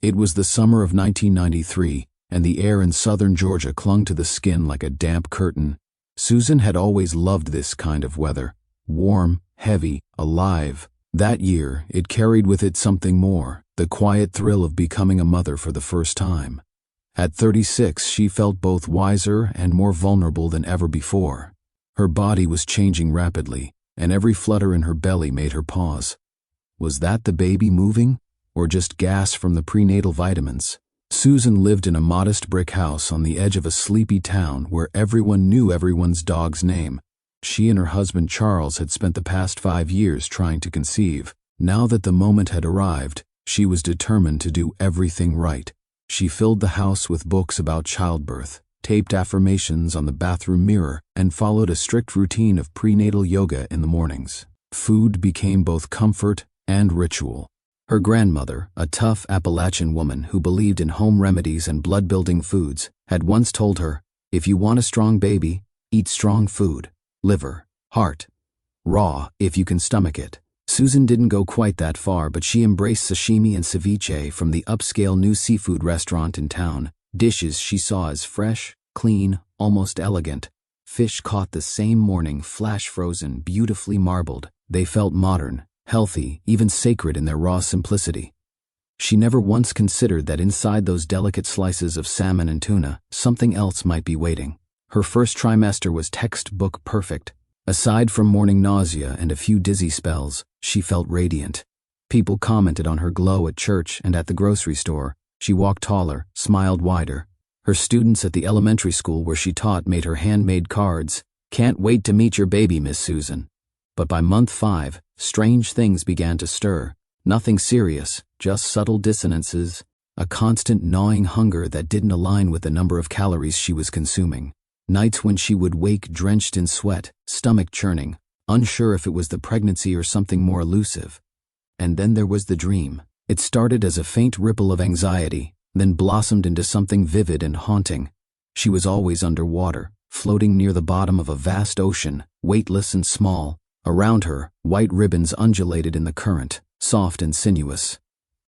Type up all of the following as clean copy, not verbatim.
It was the summer of 1993, and the air in southern Georgia clung to the skin like a damp curtain. Susan had always loved this kind of weather. Warm, heavy, alive. That year, it carried with it something more, the quiet thrill of becoming a mother for the first time. At 36, she felt both wiser and more vulnerable than ever before. Her body was changing rapidly, and every flutter in her belly made her pause. Was that the baby moving, or just gas from the prenatal vitamins? Susan lived in a modest brick house on the edge of a sleepy town where everyone knew everyone's dog's name. She and her husband Charles had spent the past 5 years trying to conceive. Now that the moment had arrived, she was determined to do everything right. She filled the house with books about childbirth, taped affirmations on the bathroom mirror, and followed a strict routine of prenatal yoga in the mornings. Food became both comfort and ritual. Her grandmother, a tough Appalachian woman who believed in home remedies and blood-building foods, had once told her, "If you want a strong baby, eat strong food. Liver, heart, raw if you can stomach it." Susan didn't go quite that far, but she embraced sashimi and ceviche from the upscale new seafood restaurant in town, dishes she saw as fresh, clean, almost elegant. Fish caught the same morning, flash-frozen, beautifully marbled. They felt modern, healthy, even sacred in their raw simplicity. She never once considered that inside those delicate slices of salmon and tuna, something else might be waiting. Her first trimester was textbook perfect. Aside from morning nausea and a few dizzy spells, she felt radiant. People commented on her glow at church and at the grocery store. She walked taller, smiled wider. Her students at the elementary school where she taught made her handmade cards. "Can't wait to meet your baby, Miss Susan." But by month 5, strange things began to stir. Nothing serious, just subtle dissonances, a constant gnawing hunger that didn't align with the number of calories she was consuming. Nights when she would wake drenched in sweat, stomach churning, unsure if it was the pregnancy or something more elusive. And then there was the dream. It started as a faint ripple of anxiety, then blossomed into something vivid and haunting. She was always underwater, floating near the bottom of a vast ocean, weightless and small. Around her, white ribbons undulated in the current, soft and sinuous.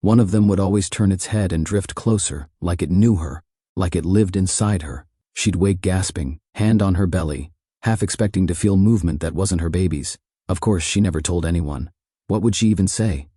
One of them would always turn its head and drift closer, like it knew her, like it lived inside her. She'd wake gasping, hand on her belly, half expecting to feel movement that wasn't her baby's. Of course, she never told anyone. What would she even say?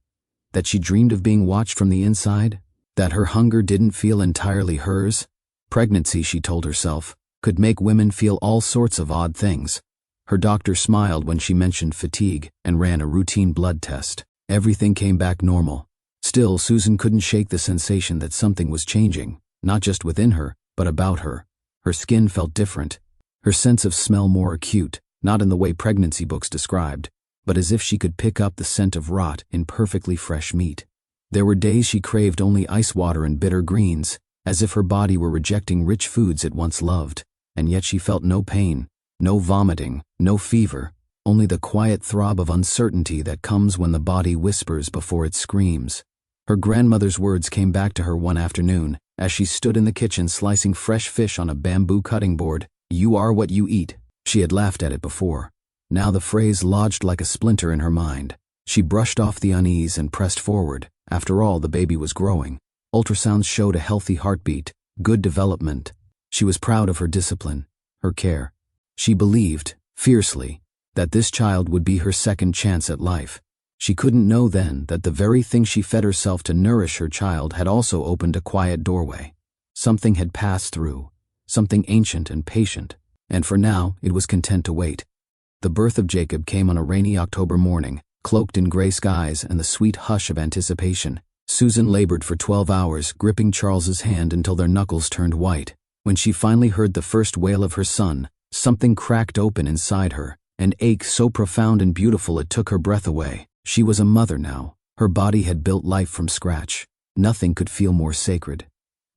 That she dreamed of being watched from the inside? That her hunger didn't feel entirely hers? Pregnancy, she told herself, could make women feel all sorts of odd things. Her doctor smiled when she mentioned fatigue and ran a routine blood test. Everything came back normal. Still, Susan couldn't shake the sensation that something was changing, not just within her, but about her. Her skin felt different, her sense of smell more acute, not in the way pregnancy books described, but as if she could pick up the scent of rot in perfectly fresh meat. There were days she craved only ice water and bitter greens, as if her body were rejecting rich foods it once loved, and yet she felt no pain, no vomiting, no fever, only the quiet throb of uncertainty that comes when the body whispers before it screams. Her grandmother's words came back to her one afternoon, as she stood in the kitchen slicing fresh fish on a bamboo cutting board. "You are what you eat." She had laughed at it before. Now the phrase lodged like a splinter in her mind. She brushed off the unease and pressed forward. After all, the baby was growing. Ultrasounds showed a healthy heartbeat, good development. She was proud of her discipline, her care. She believed, fiercely, that this child would be her second chance at life. She couldn't know then that the very thing she fed herself to nourish her child had also opened a quiet doorway. Something had passed through, something ancient and patient, and for now it was content to wait. The birth of Jacob came on a rainy October morning, cloaked in gray skies and the sweet hush of anticipation. Susan labored for 12 hours, gripping Charles's hand until their knuckles turned white. When she finally heard the first wail of her son, something cracked open inside her, an ache so profound and beautiful it took her breath away. She was a mother now. Her body had built life from scratch. Nothing could feel more sacred.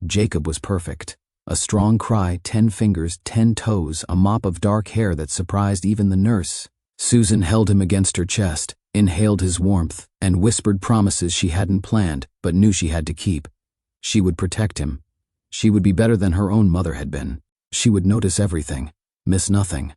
Jacob was perfect. A strong cry, 10 fingers, 10 toes, a mop of dark hair that surprised even the nurse. Susan held him against her chest, inhaled his warmth, and whispered promises she hadn't planned, but knew she had to keep. She would protect him. She would be better than her own mother had been. She would notice everything, miss nothing.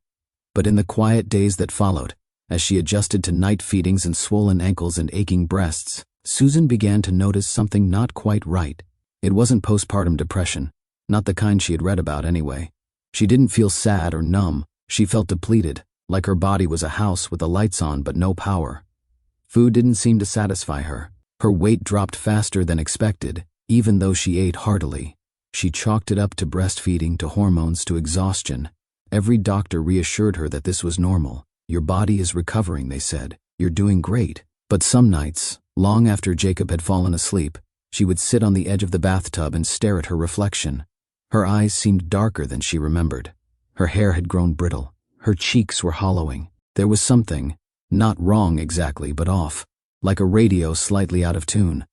But in the quiet days that followed, as she adjusted to night feedings and swollen ankles and aching breasts, Susan began to notice something not quite right. It wasn't postpartum depression, not the kind she had read about anyway. She didn't feel sad or numb, she felt depleted, like her body was a house with the lights on but no power. Food didn't seem to satisfy her. Her weight dropped faster than expected, even though she ate heartily. She chalked it up to breastfeeding, to hormones, to exhaustion. Every doctor reassured her that this was normal. Your body is recovering, they said. You're doing great. But some nights, long after Jacob had fallen asleep, she would sit on the edge of the bathtub and stare at her reflection. Her eyes seemed darker than she remembered. Her hair had grown brittle. Her cheeks were hollowing. There was something, not wrong exactly, but off, like a radio slightly out of tune.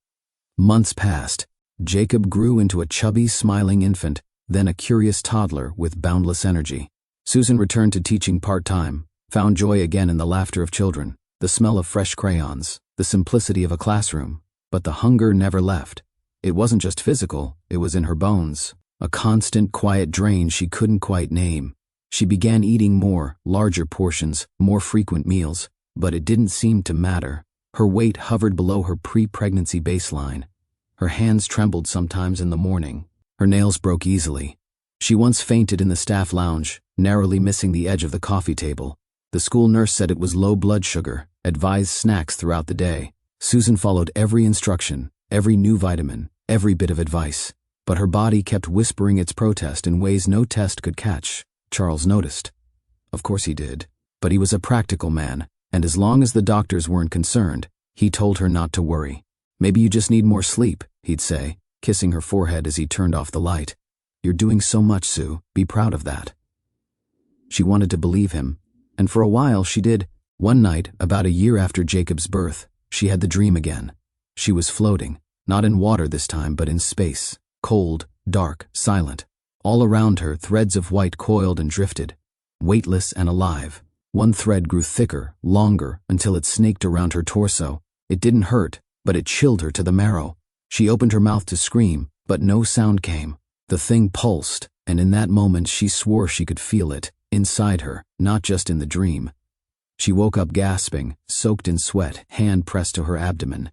Months passed. Jacob grew into a chubby, smiling infant, then a curious toddler with boundless energy. Susan returned to teaching part-time, found joy again in the laughter of children, the smell of fresh crayons, the simplicity of a classroom. But the hunger never left. It wasn't just physical, it was in her bones. A constant, quiet drain she couldn't quite name. She began eating more, larger portions, more frequent meals, but it didn't seem to matter. Her weight hovered below her pre-pregnancy baseline. Her hands trembled sometimes in the morning. Her nails broke easily. She once fainted in the staff lounge, narrowly missing the edge of the coffee table. The school nurse said it was low blood sugar, advised snacks throughout the day. Susan followed every instruction, every new vitamin, every bit of advice. But her body kept whispering its protest in ways no test could catch. Charles noticed. Of course he did. But he was a practical man, and as long as the doctors weren't concerned, he told her not to worry. Maybe you just need more sleep, he'd say, kissing her forehead as he turned off the light. You're doing so much, Sue. Be proud of that. She wanted to believe him, and for a while she did. One night, about a year after Jacob's birth, she had the dream again. She was floating, not in water this time, but in space, cold, dark, silent. All around her, threads of white coiled and drifted, weightless and alive. One thread grew thicker, longer, until it snaked around her torso. It didn't hurt, but it chilled her to the marrow. She opened her mouth to scream, but no sound came. The thing pulsed, and in that moment she swore she could feel it, inside her, not just in the dream. She woke up gasping, soaked in sweat, hand pressed to her abdomen.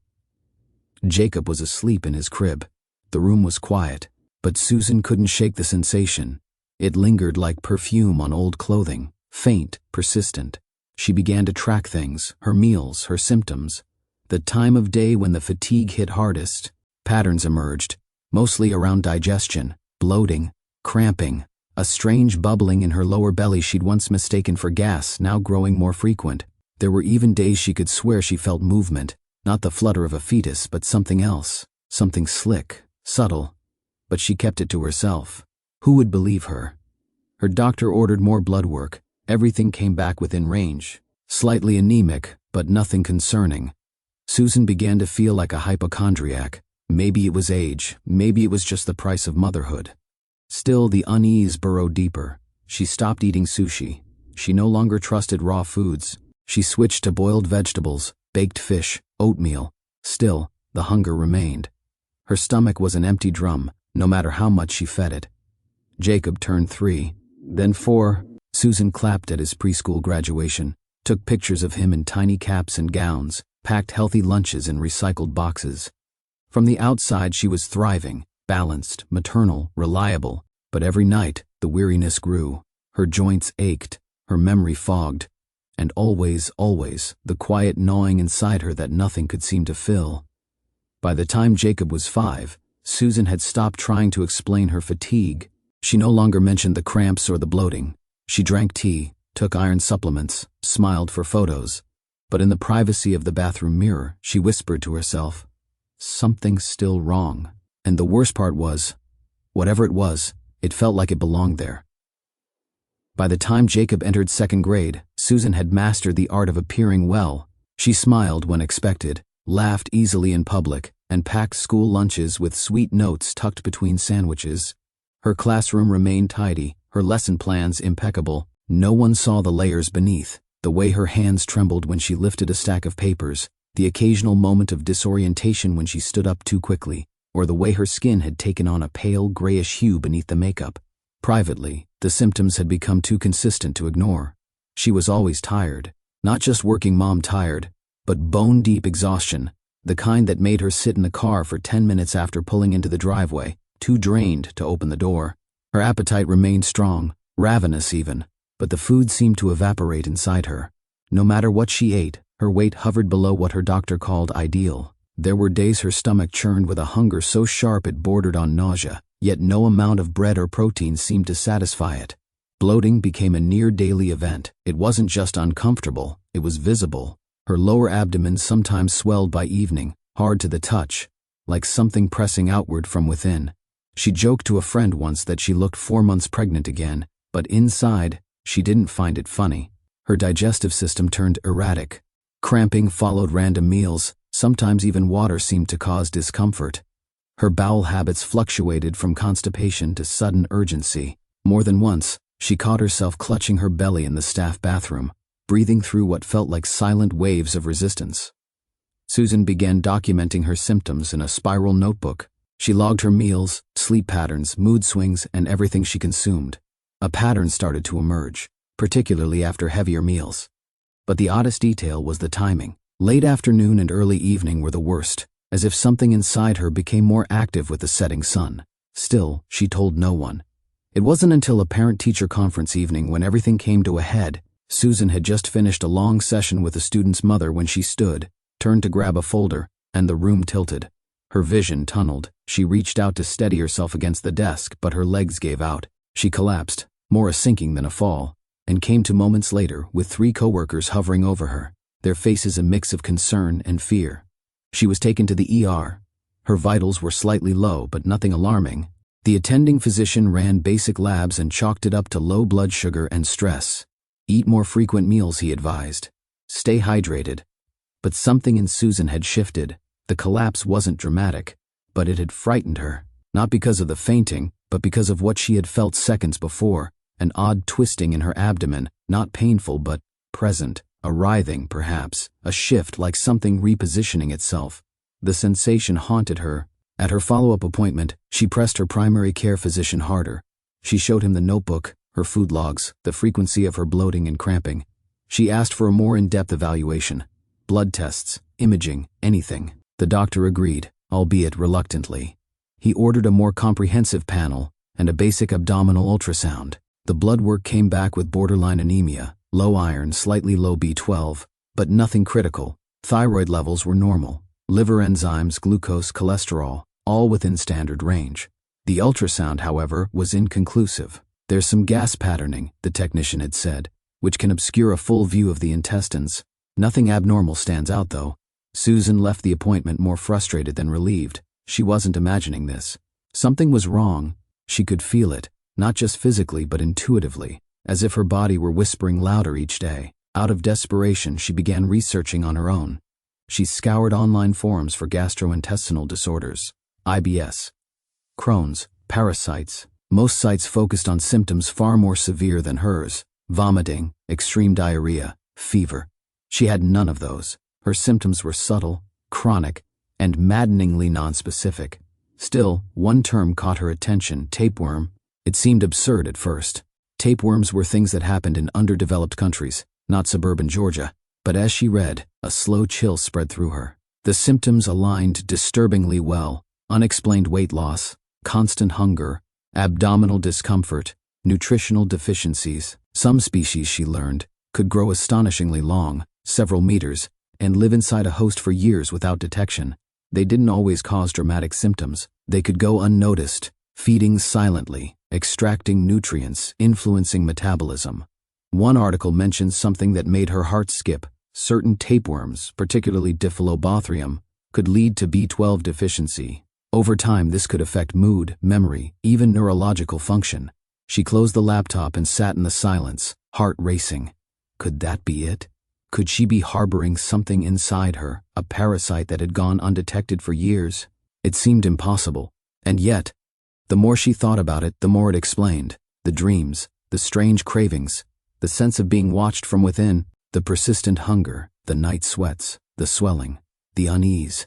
Jacob was asleep in his crib. The room was quiet, but Susan couldn't shake the sensation. It lingered like perfume on old clothing, faint, persistent. She began to track things, her meals, her symptoms. The time of day when the fatigue hit hardest. Patterns emerged, mostly around digestion, bloating, cramping. A strange bubbling in her lower belly she'd once mistaken for gas, now growing more frequent. There were even days she could swear she felt movement, not the flutter of a fetus, but something else, something slick, subtle. But she kept it to herself. Who would believe her? Her doctor ordered more blood work. Everything came back within range. Slightly anemic, but nothing concerning. Susan began to feel like a hypochondriac. Maybe it was age, maybe it was just the price of motherhood. Still, the unease burrowed deeper. She stopped eating sushi. She no longer trusted raw foods. She switched to boiled vegetables, baked fish, oatmeal. Still, the hunger remained. Her stomach was an empty drum, no matter how much she fed it. Jacob turned 3, then 4. Susan clapped at his preschool graduation, took pictures of him in tiny caps and gowns, packed healthy lunches in recycled boxes. From the outside she was thriving, balanced, maternal, reliable, but every night the weariness grew. Her joints ached, her memory fogged, and always, the quiet gnawing inside her that nothing could seem to fill. By the time Jacob was 5, Susan had stopped trying to explain her fatigue. She no longer mentioned the cramps or the bloating. She drank tea, took iron supplements, smiled for photos. But in the privacy of the bathroom mirror, she whispered to herself, "Something's still wrong." And the worst part was, whatever it was, it felt like it belonged there. By the time Jacob entered 2nd grade, Susan had mastered the art of appearing well. She smiled when expected, laughed easily in public, and packed school lunches with sweet notes tucked between sandwiches. Her classroom remained tidy, her lesson plans impeccable. No one saw the layers beneath, the way her hands trembled when she lifted a stack of papers, the occasional moment of disorientation when she stood up too quickly, or the way her skin had taken on a pale grayish hue beneath the makeup. Privately, the symptoms had become too consistent to ignore. She was always tired, not just working mom tired, but bone-deep exhaustion, the kind that made her sit in the car for 10 minutes after pulling into the driveway, too drained to open the door. Her appetite remained strong, ravenous even, but the food seemed to evaporate inside her. No matter what she ate, her weight hovered below what her doctor called ideal. There were days her stomach churned with a hunger so sharp it bordered on nausea, yet no amount of bread or protein seemed to satisfy it. Bloating became a near-daily event. It wasn't just uncomfortable, it was visible. Her lower abdomen sometimes swelled by evening, hard to the touch, like something pressing outward from within. She joked to a friend once that she looked 4 months pregnant again, but inside, she didn't find it funny. Her digestive system turned erratic. Cramping followed random meals, sometimes even water seemed to cause discomfort. Her bowel habits fluctuated from constipation to sudden urgency. More than once, she caught herself clutching her belly in the staff bathroom, breathing through what felt like silent waves of resistance. Susan began documenting her symptoms in a spiral notebook. She logged her meals, sleep patterns, mood swings, and everything she consumed. A pattern started to emerge, particularly after heavier meals. But the oddest detail was the timing. Late afternoon and early evening were the worst, as if something inside her became more active with the setting sun. Still, she told no one. It wasn't until a parent-teacher conference evening when everything came to a head. Susan had just finished a long session with a student's mother when she stood, turned to grab a folder, and the room tilted. Her vision tunneled. She reached out to steady herself against the desk, but her legs gave out. She collapsed, more a sinking than a fall, and came to moments later with 3 coworkers hovering over her, their faces a mix of concern and fear. She was taken to the ER. Her vitals were slightly low, but nothing alarming. The attending physician ran basic labs and chalked it up to low blood sugar and stress. Eat more frequent meals, he advised. Stay hydrated. But something in Susan had shifted. The collapse wasn't dramatic, but it had frightened her, not because of the fainting, but because of what she had felt seconds before, an odd twisting in her abdomen, not painful but present, a writhing perhaps, a shift like something repositioning itself. The sensation haunted her. At her follow-up appointment, she pressed her primary care physician harder. She showed him the notebook, her food logs, the frequency of her bloating and cramping. She asked for a more in-depth evaluation. Blood tests, imaging, anything. The doctor agreed, albeit reluctantly. He ordered a more comprehensive panel and a basic abdominal ultrasound. The blood work came back with borderline anemia, low iron, slightly low B12, but nothing critical. Thyroid levels were normal. Liver enzymes, glucose, cholesterol, all within standard range. The ultrasound, however, was inconclusive. There's some gas patterning, the technician had said, which can obscure a full view of the intestines. Nothing abnormal stands out, though. Susan left the appointment more frustrated than relieved. She wasn't imagining this. Something was wrong. She could feel it, not just physically but intuitively, as if her body were whispering louder each day. Out of desperation, she began researching on her own. She scoured online forums for gastrointestinal disorders, IBS, Crohn's, parasites. Most sites focused on symptoms far more severe than hers: vomiting, extreme diarrhea, fever. She had none of those. Her symptoms were subtle, chronic, and maddeningly nonspecific. Still, one term caught her attention: tapeworm. It seemed absurd at first. Tapeworms were things that happened in underdeveloped countries, not suburban Georgia. But as she read, a slow chill spread through her. The symptoms aligned disturbingly well: unexplained weight loss, constant hunger, abdominal discomfort, nutritional deficiencies. Some species, she learned, could grow astonishingly long, several meters, and live inside a host for years without detection. They didn't always cause dramatic symptoms. They could go unnoticed, feeding silently, extracting nutrients, influencing metabolism. One article mentioned something that made her heart skip. Certain tapeworms, particularly Diphyllobothrium, could lead to B12 deficiency. Over time, this could affect mood, memory, even neurological function. She closed the laptop and sat in the silence, heart racing. Could that be it? Could she be harboring something inside her, a parasite that had gone undetected for years? It seemed impossible. And yet, the more she thought about it, the more it explained. The dreams, the strange cravings, the sense of being watched from within, the persistent hunger, the night sweats, the swelling, the unease.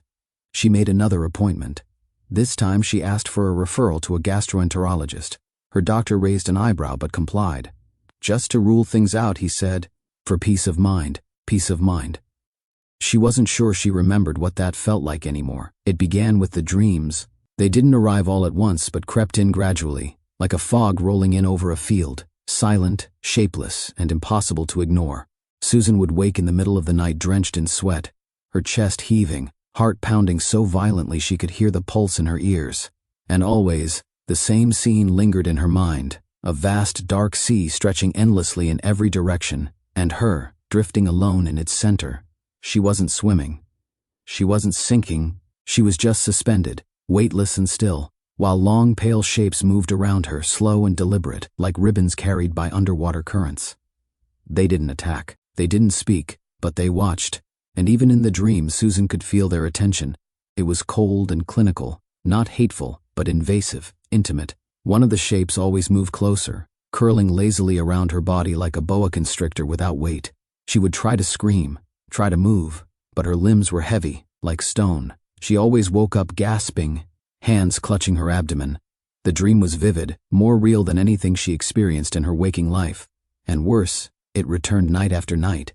She made another appointment. This time she asked for a referral to a gastroenterologist. Her doctor raised an eyebrow but complied. Just to rule things out, he said. For peace of mind, peace of mind. She wasn't sure she remembered what that felt like anymore. It began with the dreams. They didn't arrive all at once but crept in gradually, like a fog rolling in over a field, silent, shapeless, and impossible to ignore. Susan would wake in the middle of the night drenched in sweat, her chest heaving, heart pounding so violently she could hear the pulse in her ears. And always, the same scene lingered in her mind, a vast dark sea stretching endlessly in every direction, and her, drifting alone in its center. She wasn't swimming. She wasn't sinking. She was just suspended, weightless and still, while long pale shapes moved around her, slow and deliberate, like ribbons carried by underwater currents. They didn't attack. They didn't speak, but they watched. And even in the dream, Susan could feel their attention. It was cold and clinical, not hateful, but invasive, intimate. One of the shapes always moved closer, curling lazily around her body like a boa constrictor without weight. She would try to scream, try to move, but her limbs were heavy, like stone. She always woke up gasping, hands clutching her abdomen. The dream was vivid, more real than anything she experienced in her waking life. And worse, it returned night after night.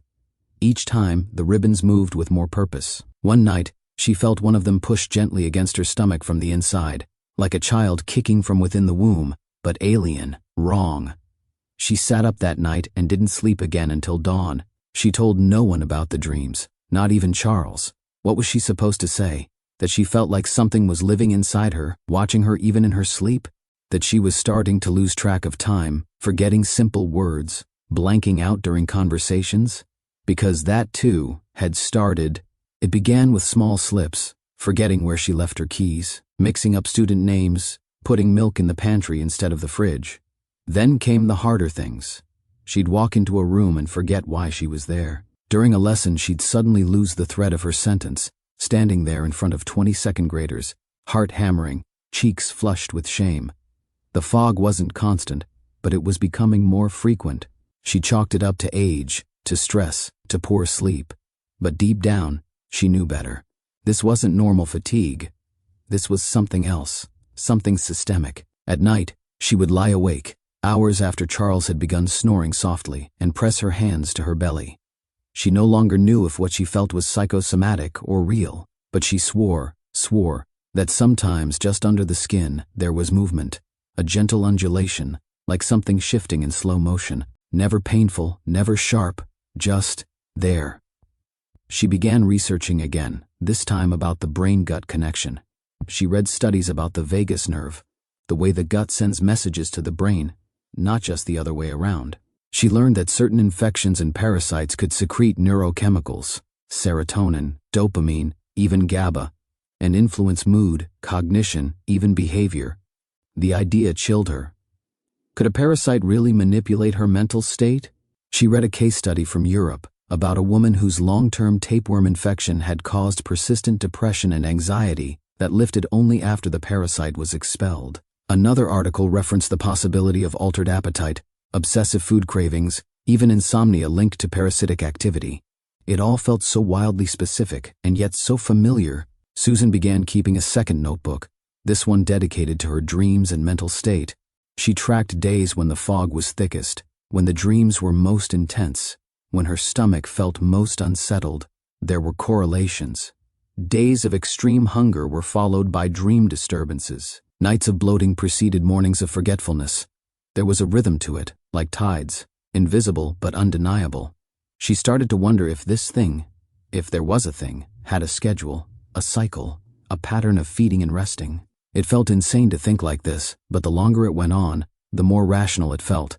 Each time, the ribbons moved with more purpose. One night, she felt one of them push gently against her stomach from the inside, like a child kicking from within the womb, but alien, wrong. She sat up that night and didn't sleep again until dawn. She told no one about the dreams, not even Charles. What was she supposed to say? That she felt like something was living inside her, watching her even in her sleep? That she was starting to lose track of time, forgetting simple words, blanking out during conversations? Because that, too, had started. It began with small slips, forgetting where she left her keys, mixing up student names, putting milk in the pantry instead of the fridge. Then came the harder things. She'd walk into a room and forget why she was there. During a lesson, she'd suddenly lose the thread of her sentence, standing there in front of 20 second graders, heart hammering, cheeks flushed with shame. The fog wasn't constant, but it was becoming more frequent. She chalked it up to age, to stress, to poor sleep. But deep down, she knew better. This wasn't normal fatigue. This was something else, something systemic. At night, she would lie awake, hours after Charles had begun snoring softly, and press her hands to her belly. She no longer knew if what she felt was psychosomatic or real, but she swore, that sometimes just under the skin there was movement, a gentle undulation, like something shifting in slow motion, never painful, never sharp, just there. She began researching again, this time about the brain-gut connection. She read studies about the vagus nerve, the way the gut sends messages to the brain, not just the other way around. She learned that certain infections and parasites could secrete neurochemicals, serotonin, dopamine, even GABA, and influence mood, cognition, even behavior. The idea chilled her. Could a parasite really manipulate her mental state? She read a case study from Europe about a woman whose long-term tapeworm infection had caused persistent depression and anxiety that lifted only after the parasite was expelled. Another article referenced the possibility of altered appetite, obsessive food cravings, even insomnia linked to parasitic activity. It all felt so wildly specific and yet so familiar. Susan began keeping a second notebook, this one dedicated to her dreams and mental state. She tracked days when the fog was thickest, when the dreams were most intense, when her stomach felt most unsettled. There were correlations. Days of extreme hunger were followed by dream disturbances. Nights of bloating preceded mornings of forgetfulness. There was a rhythm to it, like tides, invisible but undeniable. She started to wonder if this thing, if there was a thing, had a schedule, a cycle, a pattern of feeding and resting. It felt insane to think like this, but the longer it went on, the more rational it felt.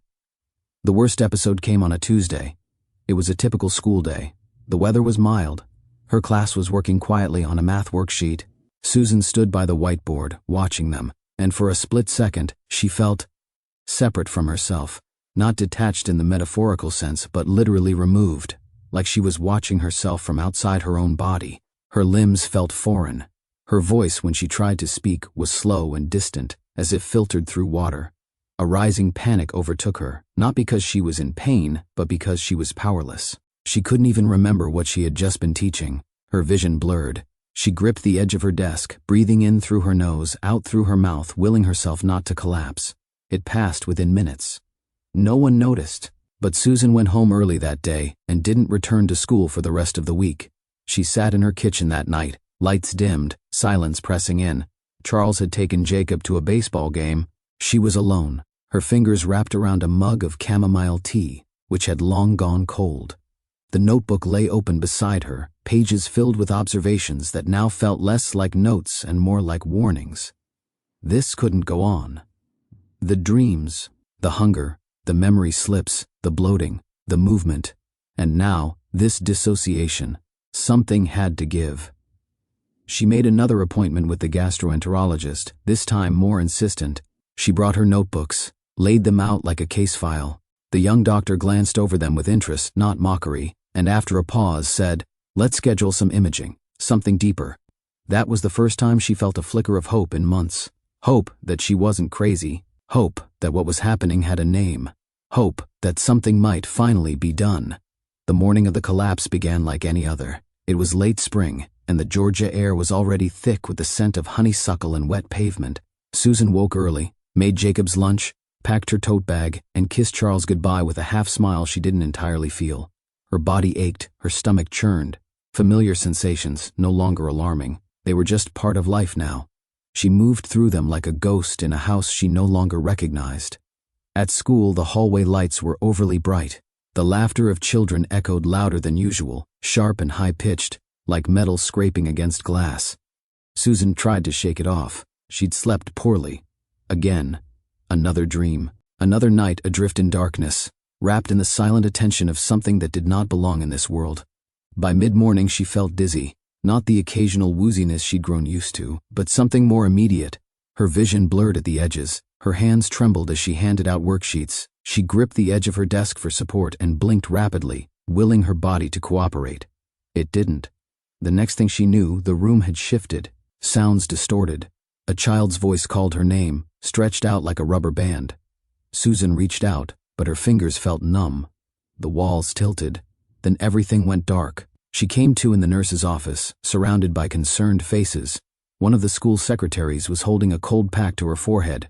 The worst episode came on a Tuesday. It was a typical school day. The weather was mild. Her class was working quietly on a math worksheet. Susan stood by the whiteboard, watching them, and for a split second, she felt separate from herself, not detached in the metaphorical sense, but literally removed, like she was watching herself from outside her own body. Her limbs felt foreign. Her voice, when she tried to speak, was slow and distant, as if filtered through water. A rising panic overtook her, not because she was in pain, but because she was powerless. She couldn't even remember what she had just been teaching. Her vision blurred. She gripped the edge of her desk, breathing in through her nose, out through her mouth, willing herself not to collapse. It passed within minutes. No one noticed, but Susan went home early that day and didn't return to school for the rest of the week. She sat in her kitchen that night, lights dimmed, silence pressing in. Charles had taken Jacob to a baseball game. She was alone, her fingers wrapped around a mug of chamomile tea, which had long gone cold. The notebook lay open beside her, pages filled with observations that now felt less like notes and more like warnings. This couldn't go on. The dreams, the hunger, the memory slips, the bloating, the movement, and now, this dissociation. Something had to give. She made another appointment with the gastroenterologist, this time more insistent. She brought her notebooks, laid them out like a case file. The young doctor glanced over them with interest, not mockery, and after a pause said, "Let's schedule some imaging, something deeper." That was the first time she felt a flicker of hope in months. Hope that she wasn't crazy. Hope that what was happening had a name. Hope that something might finally be done. The morning of the collapse began like any other. It was late spring, and the Georgia air was already thick with the scent of honeysuckle and wet pavement. Susan woke early, made Jacob's lunch, packed her tote bag, and kissed Charles goodbye with a half-smile she didn't entirely feel. Her body ached, her stomach churned. Familiar sensations, no longer alarming. They were just part of life now. She moved through them like a ghost in a house she no longer recognized. At school, the hallway lights were overly bright. The laughter of children echoed louder than usual, sharp and high-pitched, like metal scraping against glass. Susan tried to shake it off. She'd slept poorly. Again. Another dream. Another night adrift in darkness, wrapped in the silent attention of something that did not belong in this world. By mid-morning she felt dizzy, not the occasional wooziness she'd grown used to, but something more immediate. Her vision blurred at the edges. Her hands trembled as she handed out worksheets. She gripped the edge of her desk for support and blinked rapidly, willing her body to cooperate. It didn't. The next thing she knew, the room had shifted, sounds distorted. A child's voice called her name, stretched out like a rubber band. Susan reached out, but her fingers felt numb. The walls tilted. Then everything went dark. She came to in the nurse's office, surrounded by concerned faces. One of the school secretaries was holding a cold pack to her forehead.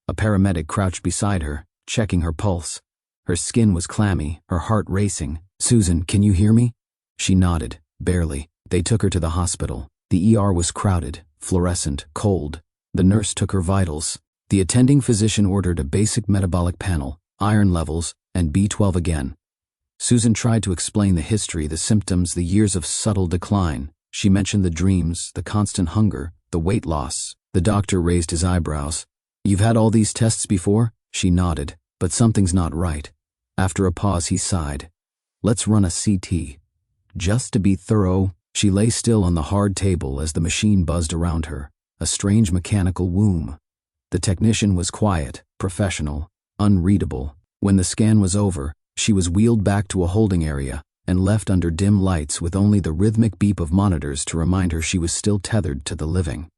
A paramedic crouched beside her, checking her pulse. Her skin was clammy, her heart racing. "Susan, can you hear me?" She nodded, barely. They took her to the hospital. The ER was crowded, fluorescent, cold. The nurse took her vitals. The attending physician ordered a basic metabolic panel, iron levels, and B12 again. Susan tried to explain the history, the symptoms, the years of subtle decline. She mentioned the dreams, the constant hunger, the weight loss. The doctor raised his eyebrows. "You've had all these tests before?" She nodded, "but something's not right." After a pause he sighed. "Let's run a CT. Just to be thorough." She lay still on the hard table as the machine buzzed around her, a strange mechanical womb. The technician was quiet, professional, unreadable. When the scan was over, she was wheeled back to a holding area and left under dim lights with only the rhythmic beep of monitors to remind her she was still tethered to the living.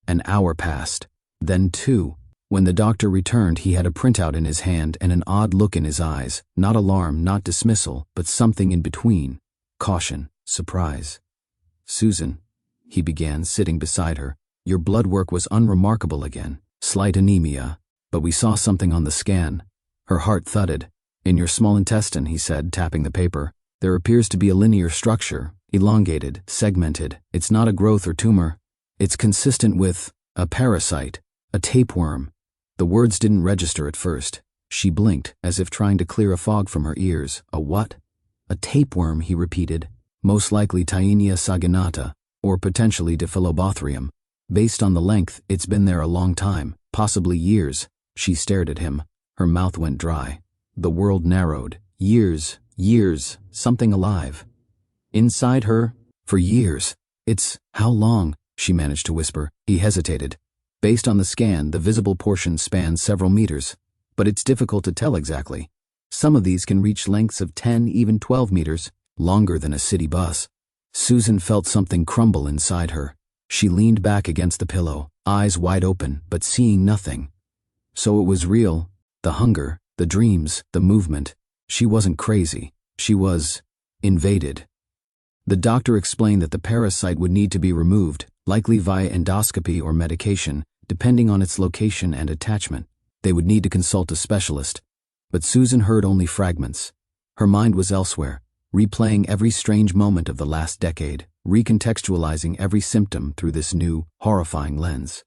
An hour passed, then 2. When the doctor returned, he had a printout in his hand and an odd look in his eyes, not alarm, not dismissal, but something in between. Caution, surprise. "Susan," he began, sitting beside her, "your blood work was unremarkable again. Slight anemia, but we saw something on the scan." Her heart thudded. "In your small intestine," he said, tapping the paper, "there appears to be a linear structure, elongated, segmented. It's not a growth or tumor. It's consistent with a parasite, a tapeworm." The words didn't register at first. She blinked, as if trying to clear a fog from her ears. "A what?" "A tapeworm," he repeated. "Most likely Taenia saginata, or potentially Diphyllobothrium. Based on the length, it's been there a long time, possibly years." She stared at him. Her mouth went dry. The world narrowed. Years, years, something alive. Inside her, for years. "It's how long?" she managed to whisper. He hesitated. "Based on the scan, the visible portion spans several meters, but it's difficult to tell exactly. Some of these can reach lengths of 10, even 12 meters, longer than a city bus." Susan felt something crumble inside her. She leaned back against the pillow, eyes wide open, but seeing nothing. So it was real. The hunger, the dreams, the movement. She wasn't crazy. She was invaded. The doctor explained that the parasite would need to be removed, likely via endoscopy or medication, depending on its location and attachment. They would need to consult a specialist. But Susan heard only fragments. Her mind was elsewhere, replaying every strange moment of the last decade. recontextualizing every symptom through this new, horrifying lens.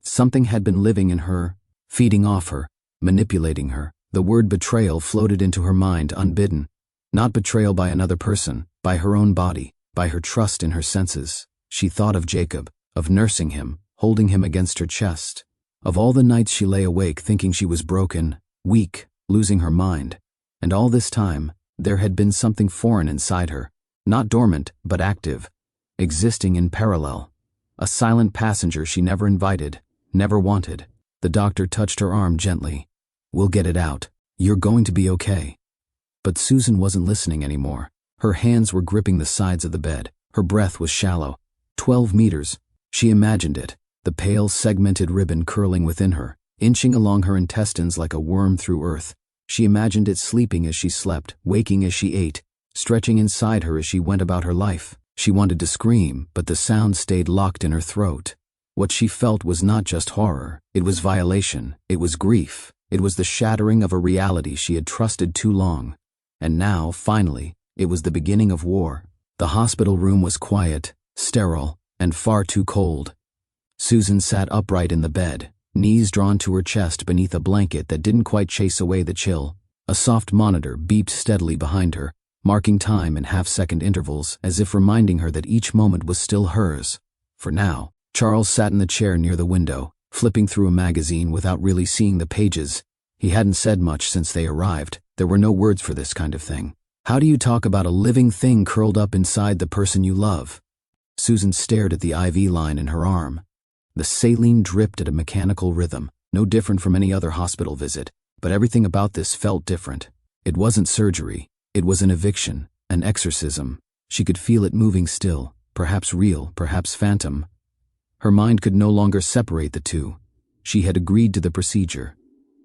Something had been living in her, feeding off her, manipulating her. The word betrayal floated into her mind unbidden. Not betrayal by another person, by her own body, by her trust in her senses. She thought of Jacob, of nursing him, holding him against her chest. Of all the nights she lay awake thinking she was broken, weak, losing her mind. And all this time, there had been something foreign inside her, not dormant, but active, existing in parallel. A silent passenger she never invited, never wanted. The doctor touched her arm gently. "We'll get it out. You're going to be okay." But Susan wasn't listening anymore. Her hands were gripping the sides of the bed. Her breath was shallow. 12 meters. She imagined it, the pale, segmented ribbon curling within her, inching along her intestines like a worm through earth. She imagined it sleeping as she slept, waking as she ate, stretching inside her as she went about her life. She wanted to scream, but the sound stayed locked in her throat. What she felt was not just horror. It was violation. It was grief. It was the shattering of a reality she had trusted too long. And now, finally, it was the beginning of war. The hospital room was quiet, sterile, and far too cold. Susan sat upright in the bed, knees drawn to her chest beneath a blanket that didn't quite chase away the chill. A soft monitor beeped steadily behind her, marking time in half-second intervals as if reminding her that each moment was still hers. For now, Charles sat in the chair near the window, flipping through a magazine without really seeing the pages. He hadn't said much since they arrived. There were no words for this kind of thing. How do you talk about a living thing curled up inside the person you love? Susan stared at the IV line in her arm. The saline dripped at a mechanical rhythm, no different from any other hospital visit, but everything about this felt different. It wasn't surgery. It was an eviction, an exorcism. She could feel it moving still, perhaps real, perhaps phantom. Her mind could no longer separate the two. She had agreed to the procedure.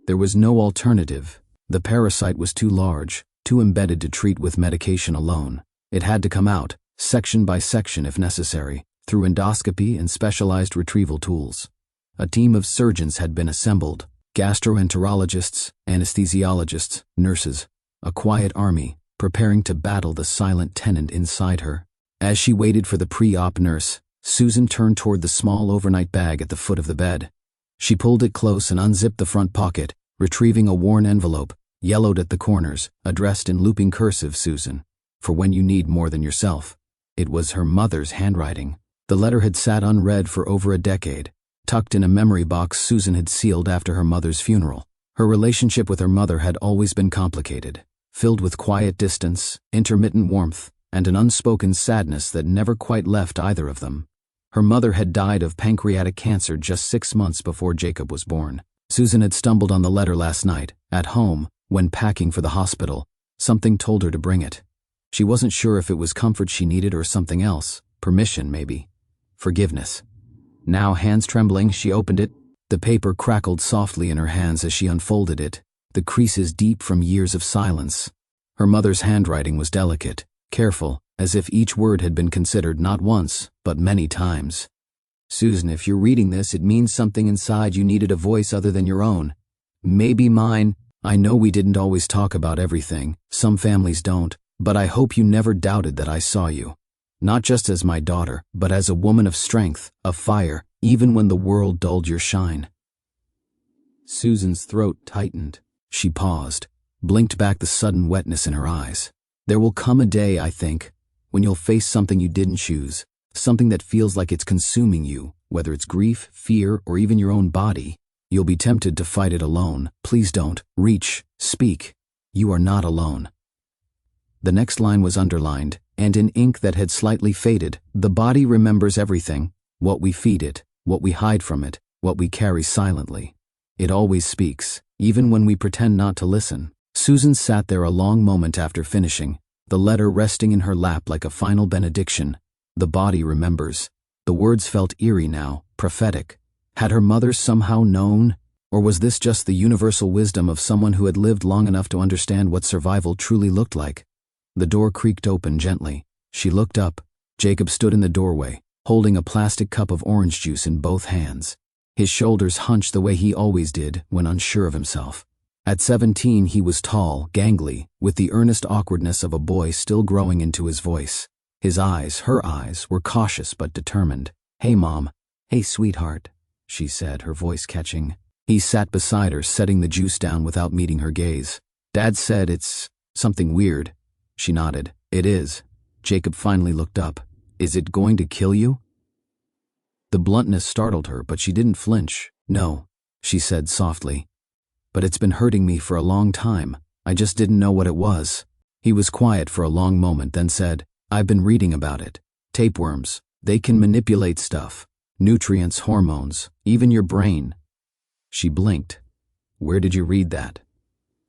There was no alternative. The parasite was too large, too embedded to treat with medication alone. It had to come out, section by section if necessary, through endoscopy and specialized retrieval tools. A team of surgeons had been assembled, gastroenterologists, anesthesiologists, nurses, a quiet army, preparing to battle the silent tenant inside her. As she waited for the pre-op nurse, Susan turned toward the small overnight bag at the foot of the bed. She pulled it close and unzipped the front pocket, retrieving a worn envelope, yellowed at the corners, addressed in looping cursive Susan, for when you need more than yourself. It was her mother's handwriting. The letter had sat unread for over a decade, tucked in a memory box Susan had sealed after her mother's funeral. Her relationship with her mother had always been complicated, filled with quiet distance, intermittent warmth, and an unspoken sadness that never quite left either of them. Her mother had died of pancreatic cancer just 6 months before Jacob was born. Susan had stumbled on the letter last night, at home, when packing for the hospital. Something told her to bring it. She wasn't sure if it was comfort she needed or something else. Permission, maybe. Forgiveness. Now, hands trembling, she opened it. The paper crackled softly in her hands as she unfolded it, the creases deep from years of silence. Her mother's handwriting was delicate, careful, as if each word had been considered not once, but many times. "Susan, if you're reading this, it means something inside you needed a voice other than your own. Maybe mine. I know we didn't always talk about everything, some families don't, but I hope you never doubted that I saw you. Not just as my daughter, but as a woman of strength, of fire, even when the world dulled your shine." Susan's throat tightened. She paused, blinked back the sudden wetness in her eyes. "There will come a day, I think, when you'll face something you didn't choose, something that feels like it's consuming you, whether it's grief, fear, or even your own body. You'll be tempted to fight it alone. Please don't. Reach. Speak. You are not alone." The next line was underlined, and in ink that had slightly faded. "The body remembers everything, what we feed it, what we hide from it, what we carry silently. It always speaks, even when we pretend not to listen." Susan sat there a long moment after finishing, the letter resting in her lap like a final benediction. The body remembers. The words felt eerie now, prophetic. Had her mother somehow known? Or was this just the universal wisdom of someone who had lived long enough to understand what survival truly looked like? The door creaked open gently. She looked up. Jacob stood in the doorway, holding a plastic cup of orange juice in both hands. His shoulders hunched the way he always did when unsure of himself. At 17, he was tall, gangly, with the earnest awkwardness of a boy still growing into his voice. Her eyes, were cautious but determined. "Hey, Mom." "Hey, sweetheart," she said, her voice catching. He sat beside her, setting the juice down without meeting her gaze. "Dad said it's something weird." She nodded. "It is." Jacob finally looked up. "Is it going to kill you?" The bluntness startled her, but she didn't flinch. "No," she said softly. "But it's been hurting me for a long time. I just didn't know what it was." He was quiet for a long moment, then said, "I've been reading about it. Tapeworms. They can manipulate stuff. Nutrients, hormones, even your brain." She blinked. "Where did you read that?"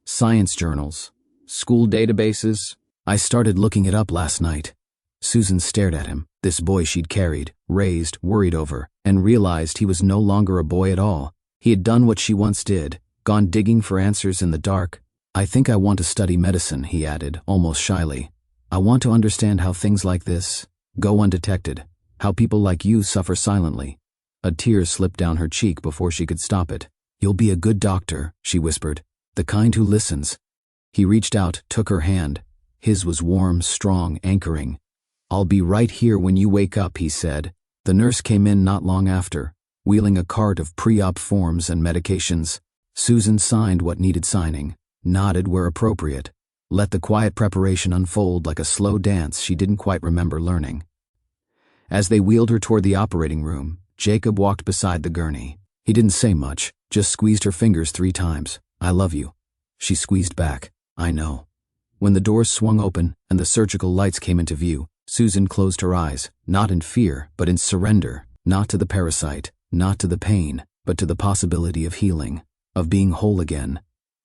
"Science journals. School databases. I started looking it up last night." Susan stared at him, this boy she'd carried, raised, worried over, and realized he was no longer a boy at all. He had done what she once did, gone digging for answers in the dark. "I think I want to study medicine," he added, almost shyly. "I want to understand how things like this go undetected, how people like you suffer silently." A tear slipped down her cheek before she could stop it. "You'll be a good doctor," she whispered, "the kind who listens." He reached out, took her hand. His was warm, strong, anchoring. "I'll be right here when you wake up," he said. The nurse came in not long after, wheeling a cart of pre-op forms and medications. Susan signed what needed signing, nodded where appropriate, let the quiet preparation unfold like a slow dance she didn't quite remember learning. As they wheeled her toward the operating room, Jacob walked beside the gurney. He didn't say much, just squeezed her fingers 3 times. "I love you." She squeezed back. "I know." When the doors swung open and the surgical lights came into view, Susan closed her eyes, not in fear, but in surrender, not to the parasite, not to the pain, but to the possibility of healing, of being whole again.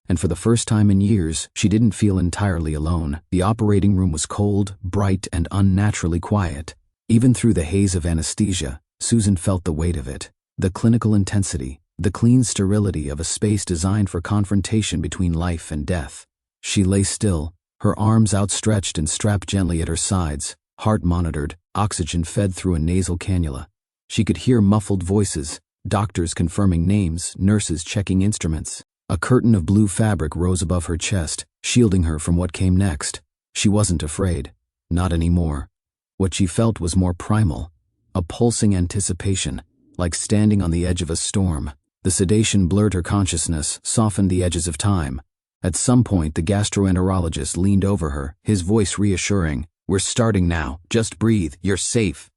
And for the first time in years, she didn't feel entirely alone. The operating room was cold, bright, and unnaturally quiet. Even through the haze of anesthesia, Susan felt the weight of it, the clinical intensity, the clean sterility of a space designed for confrontation between life and death. She lay still, her arms outstretched and strapped gently at her sides, heart monitored, oxygen fed through a nasal cannula. She could hear muffled voices, doctors confirming names, nurses checking instruments. A curtain of blue fabric rose above her chest, shielding her from what came next. She wasn't afraid. Not anymore. What she felt was more primal, a pulsing anticipation, like standing on the edge of a storm. The sedation blurred her consciousness, softened the edges of time. At some point, the gastroenterologist leaned over her, his voice reassuring. "We're starting now. Just breathe. You're safe."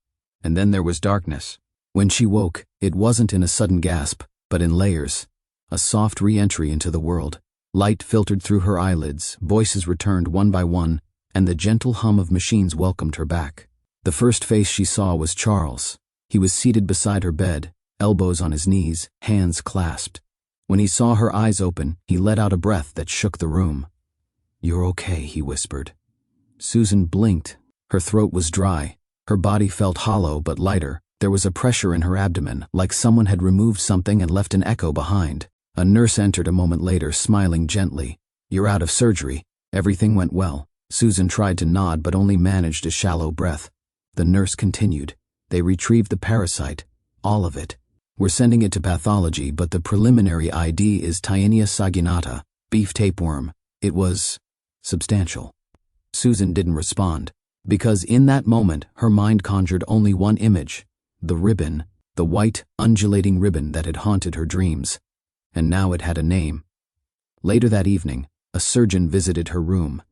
And then there was darkness. When she woke, it wasn't in a sudden gasp, but in layers. A soft re-entry into the world. Light filtered through her eyelids, voices returned one by one, and the gentle hum of machines welcomed her back. The first face she saw was Charles. He was seated beside her bed, elbows on his knees, hands clasped. When he saw her eyes open, he let out a breath that shook the room. "You're okay," he whispered. Susan blinked. Her throat was dry. Her body felt hollow but lighter. There was a pressure in her abdomen, like someone had removed something and left an echo behind. A nurse entered a moment later, smiling gently. "You're out of surgery. Everything went well." Susan tried to nod but only managed a shallow breath. The nurse continued. "They retrieved the parasite. All of it. We're sending it to pathology, but the preliminary ID is Taenia saginata, beef tapeworm. It was substantial." Susan didn't respond, because in that moment her mind conjured only one image, the ribbon, the white, undulating ribbon that had haunted her dreams. And now it had a name. Later that evening, a surgeon visited her room.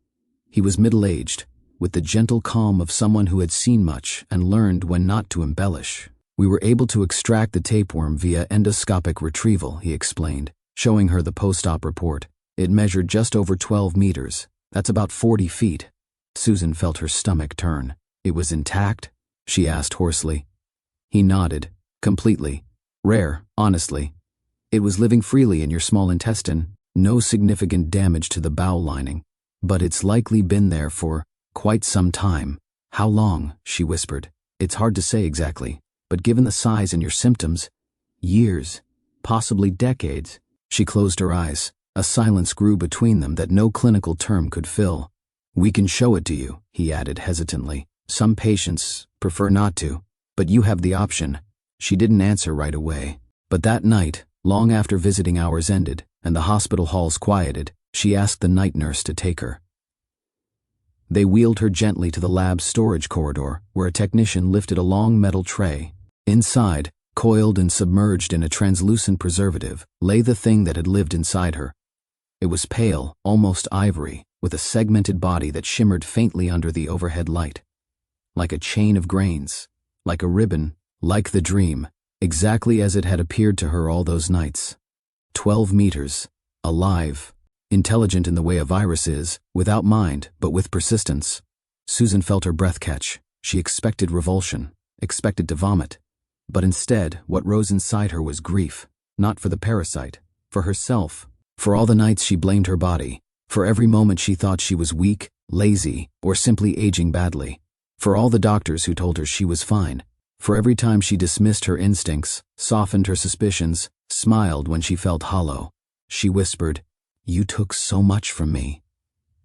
He was middle-aged, with the gentle calm of someone who had seen much and learned when not to embellish. "We were able to extract the tapeworm via endoscopic retrieval," he explained, showing her the post-op report. "It measured just over 12 meters. That's about 40 feet. Susan felt her stomach turn. "It was intact?" she asked hoarsely. He nodded. "Completely. Rare, honestly. It was living freely in your small intestine. No significant damage to the bowel lining. But it's likely been there for quite some time." "How long?" she whispered. "It's hard to say exactly, but given the size and your symptoms, years, possibly decades." She closed her eyes. A silence grew between them that no clinical term could fill. "We can show it to you," he added hesitantly. "Some patients prefer not to, but you have the option." She didn't answer right away. But that night, long after visiting hours ended and the hospital halls quieted, she asked the night nurse to take her. They wheeled her gently to the lab's storage corridor, where a technician lifted a long metal tray. Inside, coiled and submerged in a translucent preservative, lay the thing that had lived inside her. It was pale, almost ivory, with a segmented body that shimmered faintly under the overhead light. Like a chain of grains, like a ribbon, like the dream, exactly as it had appeared to her all those nights. 12 meters, alive, intelligent in the way a virus is, without mind, but with persistence. Susan felt her breath catch. She expected revulsion, expected to vomit. But instead, what rose inside her was grief, not for the parasite, for herself, for all the nights she blamed her body, for every moment she thought she was weak, lazy, or simply aging badly, for all the doctors who told her she was fine, for every time she dismissed her instincts, softened her suspicions, smiled when she felt hollow. She whispered, "You took so much from me."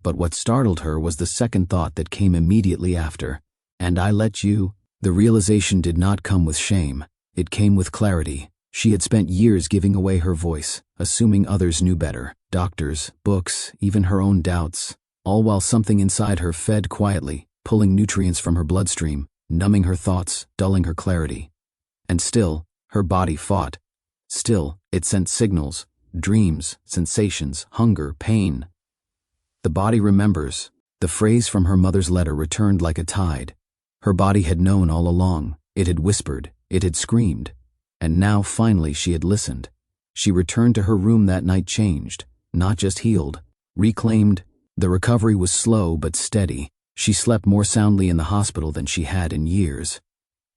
But what startled her was the second thought that came immediately after. "And I let you." The realization did not come with shame. It came with clarity. She had spent years giving away her voice, assuming others knew better. Doctors, books, even her own doubts. All while something inside her fed quietly, pulling nutrients from her bloodstream, numbing her thoughts, dulling her clarity. And still, her body fought. Still, it sent signals, dreams, sensations, hunger, pain. The body remembers. The phrase from her mother's letter returned like a tide. Her body had known all along. It had whispered. It had screamed. And now, finally, she had listened. She returned to her room that night changed, not just healed, reclaimed. The recovery was slow but steady. She slept more soundly in the hospital than she had in years.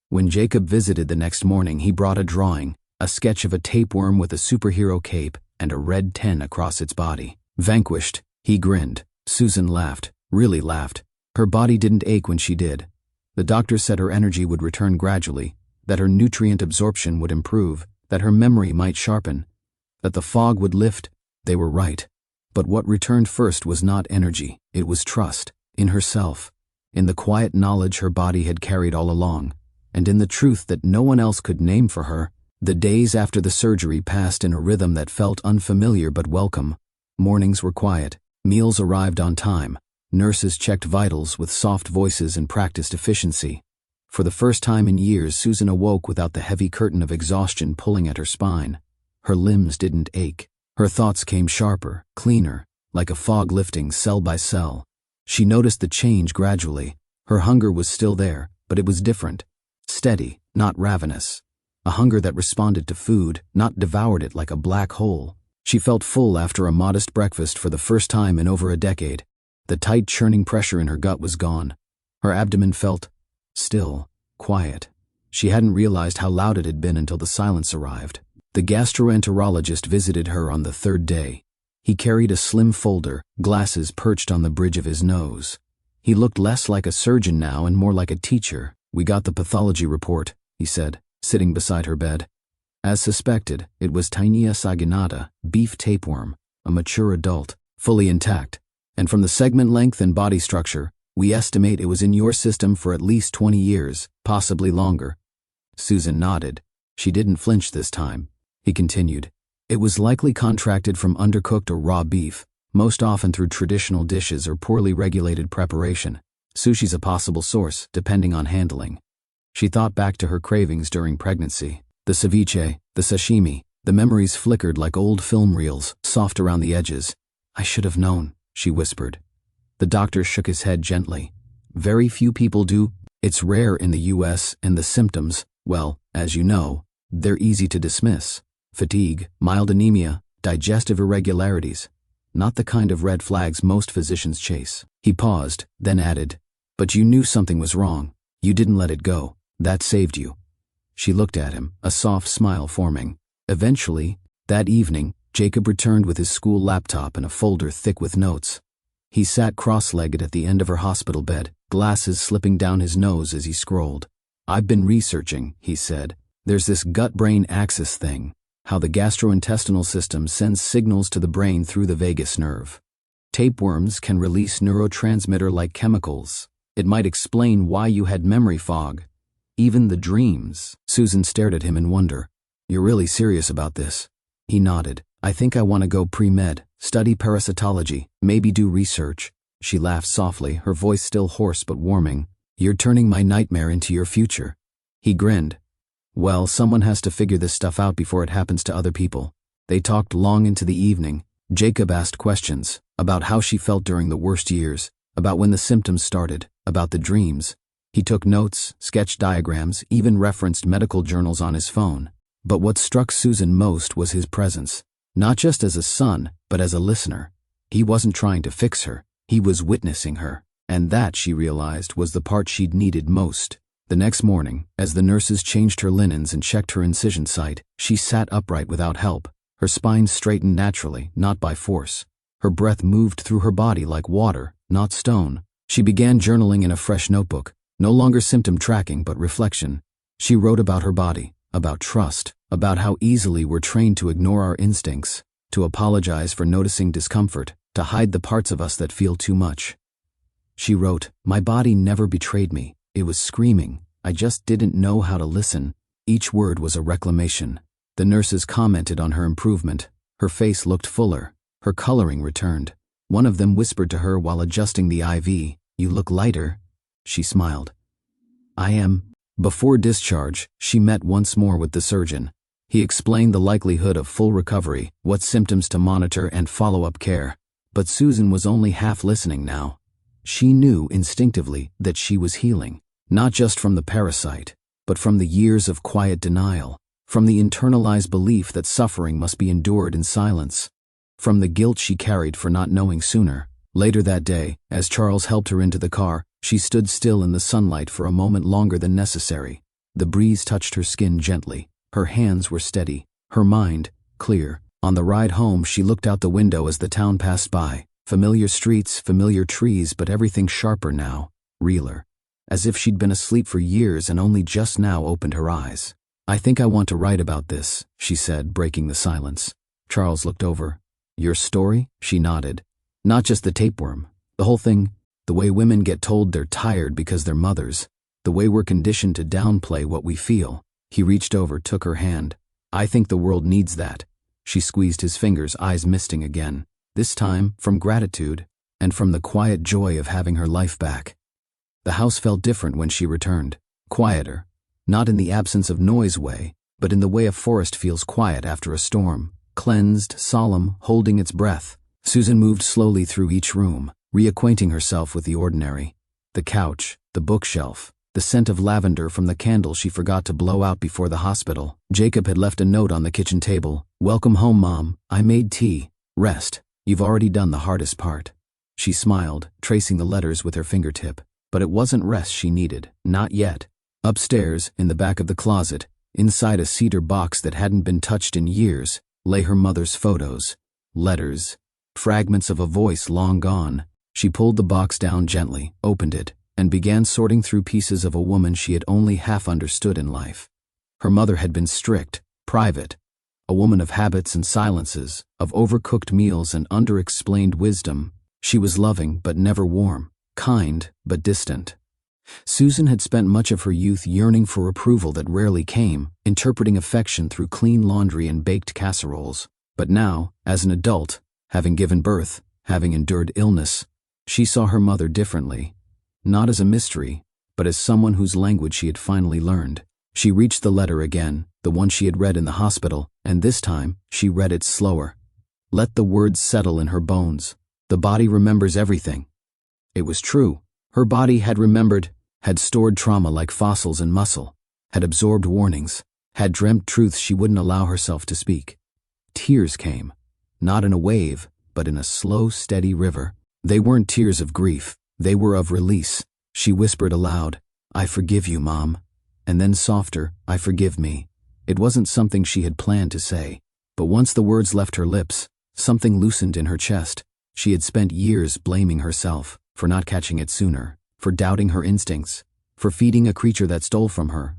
When Jacob visited the next morning, he brought a drawing, a sketch of a tapeworm with a superhero cape and a red 10 across its body. Vanquished, he grinned. Susan laughed, really laughed. Her body didn't ache when she did. The doctor said her energy would return gradually, that her nutrient absorption would improve, that her memory might sharpen, that the fog would lift. They were right. But what returned first was not energy, it was trust, in herself, in the quiet knowledge her body had carried all along, and in the truth that no one else could name for her. The days after the surgery passed in a rhythm that felt unfamiliar but welcome. Mornings were quiet, meals arrived on time, nurses checked vitals with soft voices and practiced efficiency. For the first time in years, Susan awoke without the heavy curtain of exhaustion pulling at her spine. Her limbs didn't ache. Her thoughts came sharper, cleaner, like a fog lifting cell by cell. She noticed the change gradually. Her hunger was still there, but it was different. Steady, not ravenous. A hunger that responded to food, not devoured it like a black hole. She felt full after a modest breakfast for the first time in over a decade. The tight churning pressure in her gut was gone. Her abdomen felt still, quiet. She hadn't realized how loud it had been until the silence arrived. The gastroenterologist visited her on the third day. He carried a slim folder, glasses perched on the bridge of his nose. He looked less like a surgeon now and more like a teacher. "We got the pathology report," he said, sitting beside her bed. As suspected, it was Taenia saginata, beef tapeworm, a mature adult, fully intact. And from the segment length and body structure, we estimate it was in your system for at least 20 years, possibly longer. Susan nodded. She didn't flinch this time. He continued. It was likely contracted from undercooked or raw beef, most often through traditional dishes or poorly regulated preparation. Sushi's a possible source, depending on handling. She thought back to her cravings during pregnancy. The ceviche, the sashimi, the memories flickered like old film reels, soft around the edges. "I should have known," she whispered. The doctor shook his head gently. "Very few people do. It's rare in the US, and the symptoms, well, as you know, they're easy to dismiss. Fatigue, mild anemia, digestive irregularities. Not the kind of red flags most physicians chase." He paused, then added, "But you knew something was wrong. You didn't let it go. That saved you." She looked at him, a soft smile forming. Eventually, that evening, Jacob returned with his school laptop and a folder thick with notes. He sat cross-legged at the end of her hospital bed, glasses slipping down his nose as he scrolled. "I've been researching," he said. "There's this gut-brain axis thing, how the gastrointestinal system sends signals to the brain through the vagus nerve. Tapeworms can release neurotransmitter-like chemicals. It might explain why you had memory fog. Even the dreams." Susan stared at him in wonder. "You're really serious about this?" He nodded. "I think I want to go pre-med, study parasitology, maybe do research." she laughed softly, her voice still hoarse but warming. "You're turning my nightmare into your future." He grinned. "Well, someone has to figure this stuff out before it happens to other people." They talked long into the evening. Jacob asked questions about how she felt during the worst years, about when the symptoms started, about the dreams. He took notes, sketched diagrams, even referenced medical journals on his phone. But what struck Susan most was his presence. Not just as a son, but as a listener. He wasn't trying to fix her, he was witnessing her. And that, she realized, was the part she'd needed most. The next morning, as the nurses changed her linens and checked her incision site, she sat upright without help. Her spine straightened naturally, not by force. Her breath moved through her body like water, not stone. She began journaling in a fresh notebook, no longer symptom tracking but reflection. She wrote about her body, about trust, about how easily we're trained to ignore our instincts, to apologize for noticing discomfort, to hide the parts of us that feel too much. She wrote, "My body never betrayed me. It was screaming. I just didn't know how to listen." Each word was a reclamation. The nurses commented on her improvement. Her face looked fuller. Her coloring returned. One of them whispered to her while adjusting the IV, "You look lighter." She smiled. "I am." Before discharge, she met once more with the surgeon. He explained the likelihood of full recovery, what symptoms to monitor, and follow-up care. But Susan was only half listening now. She knew instinctively that she was healing, not just from the parasite, but from the years of quiet denial, from the internalized belief that suffering must be endured in silence, from the guilt she carried for not knowing sooner. Later that day, as Charles helped her into the car, she stood still in the sunlight for a moment longer than necessary. The breeze touched her skin gently. Her hands were steady, her mind clear. On the ride home, she looked out the window as the town passed by. Familiar streets, familiar trees, but everything sharper now, realer. As if she'd been asleep for years and only just now opened her eyes. "I think I want to write about this," she said, breaking the silence. Charles looked over. "Your story?" She nodded. "Not just the tapeworm. The whole thing. The way women get told they're tired because they're mothers. The way we're conditioned to downplay what we feel." He reached over, took her hand. "I think the world needs that." She squeezed his fingers, eyes misting again. This time, from gratitude, and from the quiet joy of having her life back. The house felt different when she returned. Quieter. Not in the absence of noise way, but in the way a forest feels quiet after a storm. Cleansed, solemn, holding its breath. Susan moved slowly through each room, reacquainting herself with the ordinary. The couch, the bookshelf, the scent of lavender from the candle she forgot to blow out before the hospital. Jacob had left a note on the kitchen table. "Welcome home, Mom. I made tea. Rest. You've already done the hardest part." She smiled, tracing the letters with her fingertip. But it wasn't rest she needed, not yet. Upstairs, in the back of the closet, inside a cedar box that hadn't been touched in years, lay her mother's photos, letters, fragments of a voice long gone. She pulled the box down gently, opened it, and began sorting through pieces of a woman she had only half understood in life. Her mother had been strict, private, a woman of habits and silences, of overcooked meals and underexplained wisdom. She was loving but never warm, kind but distant. Susan had spent much of her youth yearning for approval that rarely came, interpreting affection through clean laundry and baked casseroles. But now, as an adult, having given birth, having endured illness, she saw her mother differently. Not as a mystery, but as someone whose language she had finally learned. She reached the letter again, the one she had read in the hospital, and this time, she read it slower. Let the words settle in her bones. The body remembers everything. It was true. Her body had remembered, had stored trauma like fossils in muscle, had absorbed warnings, had dreamt truths she wouldn't allow herself to speak. Tears came, not in a wave, but in a slow, steady river. They weren't tears of grief, they were of release. She whispered aloud, "I forgive you, Mom." And then softer, "I forgive me." It wasn't something she had planned to say, but once the words left her lips, something loosened in her chest. She had spent years blaming herself for not catching it sooner, for doubting her instincts, for feeding a creature that stole from her.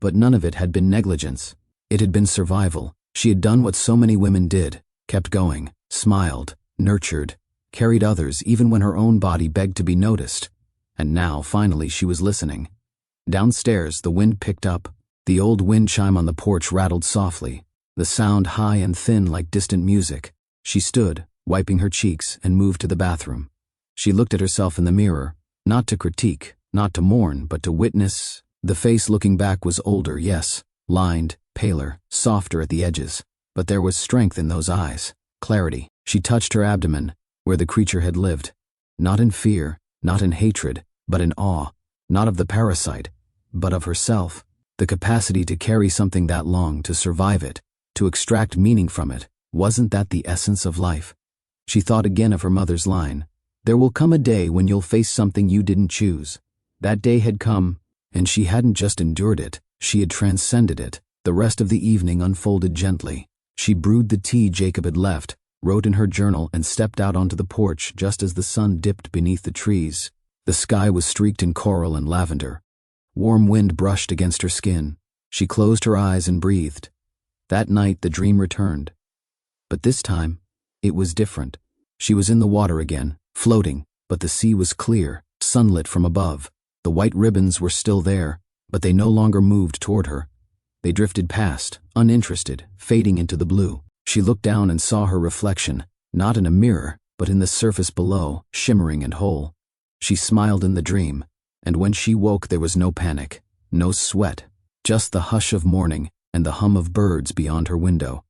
But none of it had been negligence. It had been survival. She had done what so many women did, kept going, smiled, nurtured, carried others even when her own body begged to be noticed. And now, finally, she was listening. Downstairs, the wind picked up. The old wind chime on the porch rattled softly, the sound high and thin like distant music. She stood, wiping her cheeks, and moved to the bathroom. She looked at herself in the mirror, not to critique, not to mourn, but to witness. The face looking back was older, yes, lined, paler, softer at the edges, but there was strength in those eyes, clarity. She touched her abdomen, where the creature had lived. Not in fear, not in hatred, but in awe, not of the parasite, but of herself. The capacity to carry something that long, to survive it, to extract meaning from it. Wasn't that the essence of life? She thought again of her mother's line, "There will come a day when you'll face something you didn't choose." That day had come, and she hadn't just endured it, she had transcended it. The rest of the evening unfolded gently. She brewed the tea Jacob had left, wrote in her journal, and stepped out onto the porch just as the sun dipped beneath the trees. The sky was streaked in coral and lavender. Warm wind brushed against her skin. She closed her eyes and breathed. That night the dream returned. But this time, it was different. She was in the water again, floating, but the sea was clear, sunlit from above. The white ribbons were still there, but they no longer moved toward her. They drifted past, uninterested, fading into the blue. She looked down and saw her reflection, not in a mirror, but in the surface below, shimmering and whole. She smiled in the dream, and when she woke there was no panic, no sweat, just the hush of morning and the hum of birds beyond her window.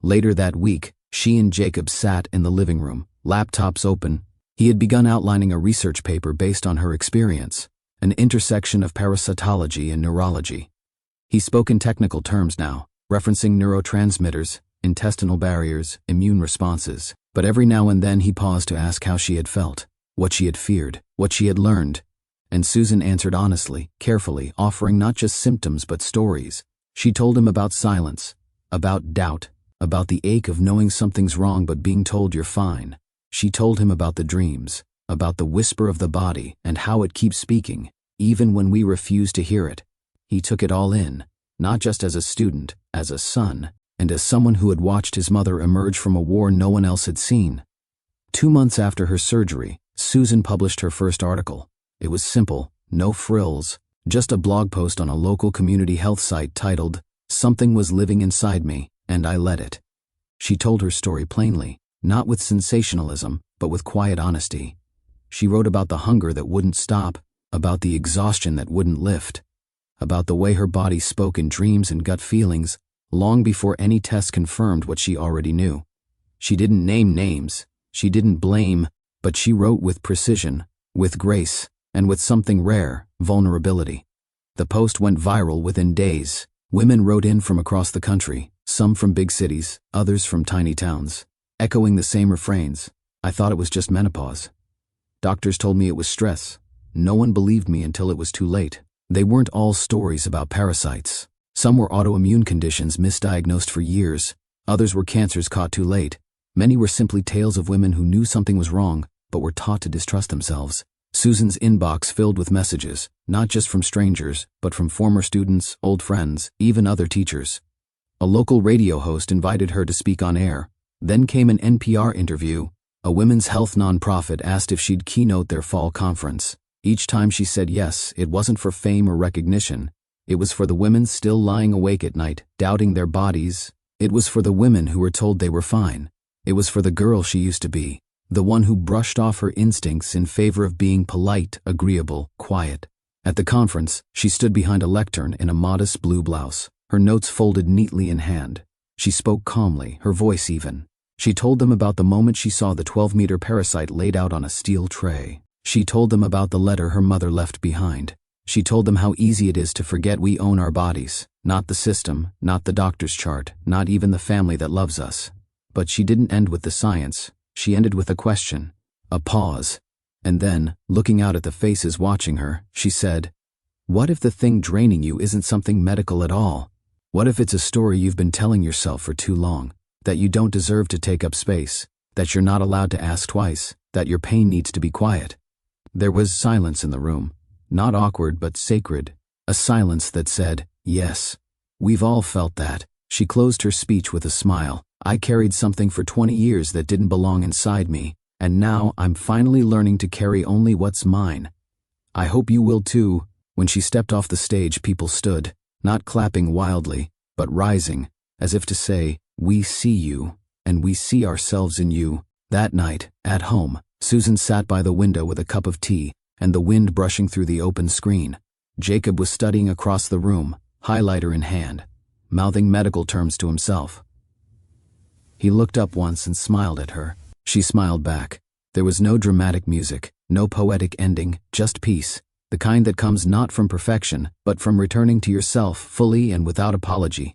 Later that week, she and Jacob sat in the living room, laptops open. He had begun outlining a research paper based on her experience, an intersection of parasitology and neurology. He spoke in technical terms now, referencing neurotransmitters, intestinal barriers, immune responses, but every now and then he paused to ask how she had felt, what she had feared, what she had learned. And Susan answered honestly, carefully, offering not just symptoms but stories. She told him about silence, about doubt, about the ache of knowing something's wrong but being told you're fine. She told him about the dreams, about the whisper of the body and how it keeps speaking, even when we refuse to hear it. He took it all in, not just as a student, as a son, and as someone who had watched his mother emerge from a war no one else had seen. 2 months after her surgery, Susan published her first article. It was simple, no frills, just a blog post on a local community health site titled, "Something Was Living Inside Me, and I Let It." She told her story plainly, not with sensationalism, but with quiet honesty. She wrote about the hunger that wouldn't stop, about the exhaustion that wouldn't lift, about the way her body spoke in dreams and gut feelings, long before any test confirmed what she already knew. She didn't name names, she didn't blame, but she wrote with precision, with grace, and with something rare, vulnerability. The post went viral within days. Women wrote in from across the country, some from big cities, others from tiny towns, echoing the same refrains. "I thought it was just menopause. Doctors told me it was stress. No one believed me until it was too late." They weren't all stories about parasites. Some were autoimmune conditions misdiagnosed for years. Others were cancers caught too late. Many were simply tales of women who knew something was wrong, but were taught to distrust themselves. Susan's inbox filled with messages, not just from strangers, but from former students, old friends, even other teachers. A local radio host invited her to speak on air. Then came an NPR interview. A women's health nonprofit asked if she'd keynote their fall conference. Each time she said yes, it wasn't for fame or recognition. It was for the women still lying awake at night, doubting their bodies. It was for the women who were told they were fine. It was for the girl she used to be, the one who brushed off her instincts in favor of being polite, agreeable, quiet. At the conference, she stood behind a lectern in a modest blue blouse, her notes folded neatly in hand. She spoke calmly, her voice even. She told them about the moment she saw the 12-meter parasite laid out on a steel tray. She told them about the letter her mother left behind. She told them how easy it is to forget we own our bodies, not the system, not the doctor's chart, not even the family that loves us. But she didn't end with the science. She ended with a question, a pause. And then, looking out at the faces watching her, she said, "What if the thing draining you isn't something medical at all? What if it's a story you've been telling yourself for too long? That you don't deserve to take up space, that you're not allowed to ask twice, that your pain needs to be quiet." There was silence in the room, not awkward but sacred, a silence that said, "Yes, we've all felt that." She closed her speech with a smile. "I carried something for 20 years that didn't belong inside me, and now I'm finally learning to carry only what's mine. I hope you will too." When she stepped off the stage, people stood, not clapping wildly, but rising, as if to say, "We see you, and we see ourselves in you." That night, at home, Susan sat by the window with a cup of tea and the wind brushing through the open screen. Jacob was studying across the room, highlighter in hand, mouthing medical terms to himself. He looked up once and smiled at her. She smiled back. There was no dramatic music, no poetic ending, just peace, the kind that comes not from perfection, but from returning to yourself fully and without apology.